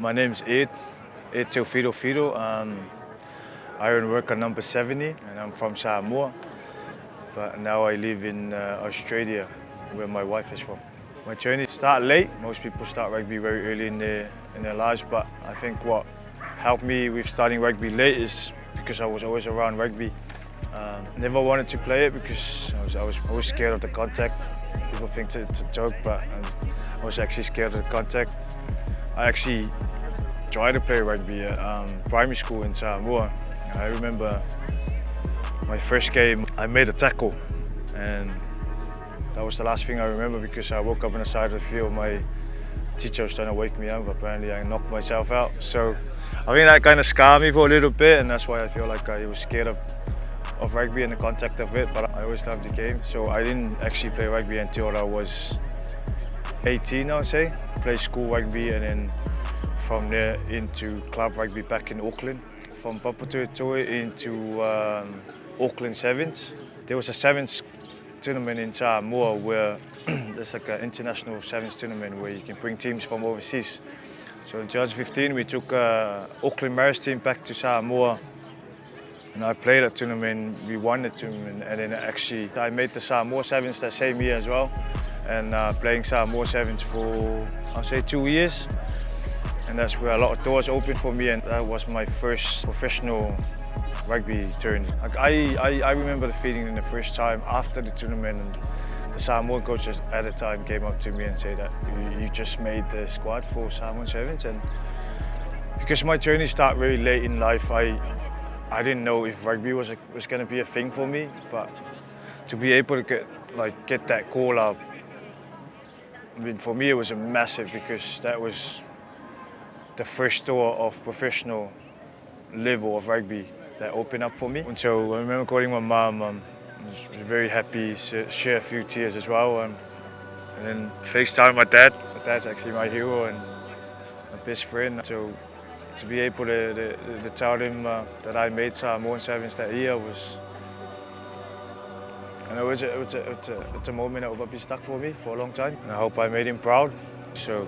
My name's Ed till Fidow. Ironworker number 70, and I'm from Samoa. But now I live in Australia, where my wife is from. My journey started late. Most people start rugby very early in their lives, but I think what helped me with starting rugby late is because I was always around rugby. Never wanted to play it because I was always scared of the contact. People think it's a joke, but I was actually scared of the contact. I actually tried to play rugby at primary school in Samoa. I remember my first game, I made a tackle, and that was the last thing I remember because I woke up on the side of the field. My teacher was trying to wake me up, but apparently I knocked myself out. So I think that kind of scarred me for a little bit, and that's why I feel like I was scared of rugby and the contact of it, but I always loved the game. So I didn't actually play rugby until I was 18, I would say. Played school rugby and then from there into club rugby back in Auckland. From Papatoetoe into Auckland Sevens. There was a Sevens tournament in Samoa where there's like an international Sevens tournament where you can bring teams from overseas. So in 2015 we took Auckland Mariners team back to Samoa. And I played that tournament, we won the tournament, and then actually I made the Samoa Sevens that same year as well. And playing Samoa Sevens for, I'll say 2 years. And that's where a lot of doors opened for me, and that was my first professional rugby journey. Like I remember the feeling in the first time after the tournament, and the Samoan coaches at the time came up to me and said that you just made the squad for Samoa Sevens. And because my journey started very late in life, I didn't know if rugby was going to be a thing for me, but to be able to get that call up, I mean, for me it was a massive, because that was the first door of professional level of rugby that opened up for me. And so I remember calling my mum. I was very happy, share a few tears as well, and then FaceTime my dad. My dad's actually my hero and my best friend. So to be able to tell him that I made Samoan Sevens that year was, and it's a moment that will be stuck for me for a long time. And I hope I made him proud. So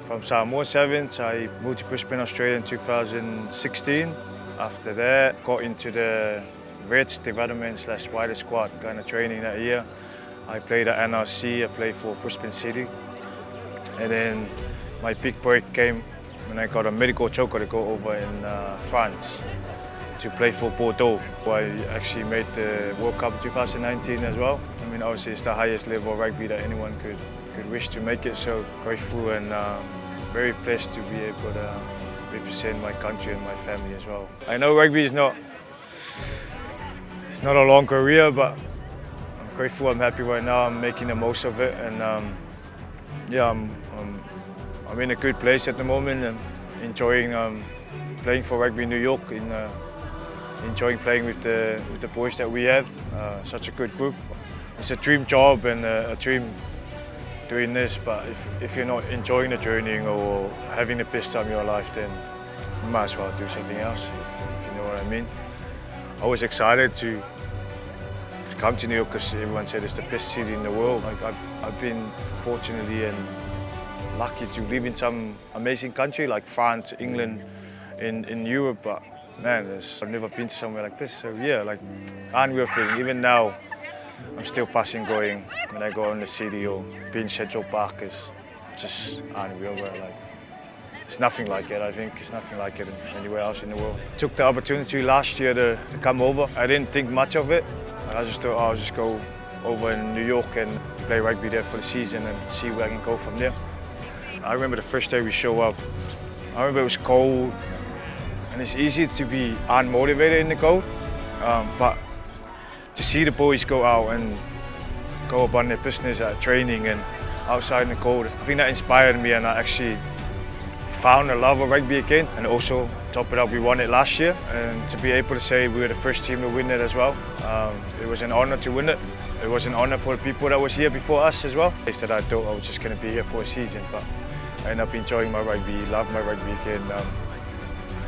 from Samoa Sevens, I moved to Brisbane, Australia in 2016. After that, got into the Reds development / wider squad kind of training that year. I played at NYC, I played for Brisbane City. And then my big break came when I got a medical choker to go over in France to play for Bordeaux. I actually made the World Cup in 2019 as well. I mean, obviously it's the highest level of rugby that anyone could wish to make it, so grateful and very blessed to be able to represent my country and my family as well. I know rugby is not a long career, but I'm grateful, I'm happy right now, I'm making the most of it, and yeah, I'm in a good place at the moment and enjoying playing for Rugby New York, enjoying playing with the boys that we have, such a good group. It's a dream job and a dream doing this, but if you're not enjoying the journey or having the best time of your life, then you might as well do something else, if you know what I mean. I was excited to come to New York because everyone said it's the best city in the world. Like I've been fortunately and lucky to live in some amazing country like France, England, in Europe, but man, I've never been to somewhere like this. So yeah, like unreal feeling. Even now, I'm still passing going when I go in the city or be in Central Park is just unreal. Like, it's nothing like it. I think it's nothing like it anywhere else in the world. Took the opportunity last year to come over. I didn't think much of it. I just thought I'll just go over in New York and play rugby there for the season and see where I can go from there. I remember the first day we show up. I remember it was cold, and it's easy to be unmotivated in the cold, but to see the boys go out and go about their business at training and outside in the cold, I think that inspired me, and I actually found a love of rugby again. And also, top it up, we won it last year, and to be able to say we were the first team to win it as well, it was an honor to win it. It was an honor for the people that was here before us as well. I thought I was just going to be here for a season, but I ended up enjoying my rugby, love my rugby again,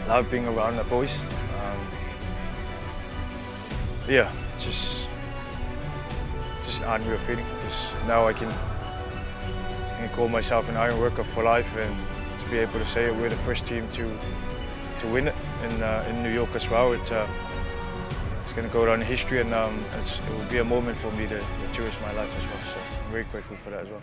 love being around the boys. Yeah, it's just an unreal feeling, because now I can call myself an Ironworker for life, and to be able to say it. We're the first team to win it in New York as well. It's going to go down in history, and it will be a moment for me to cherish my life as well. So I'm very grateful for that as well.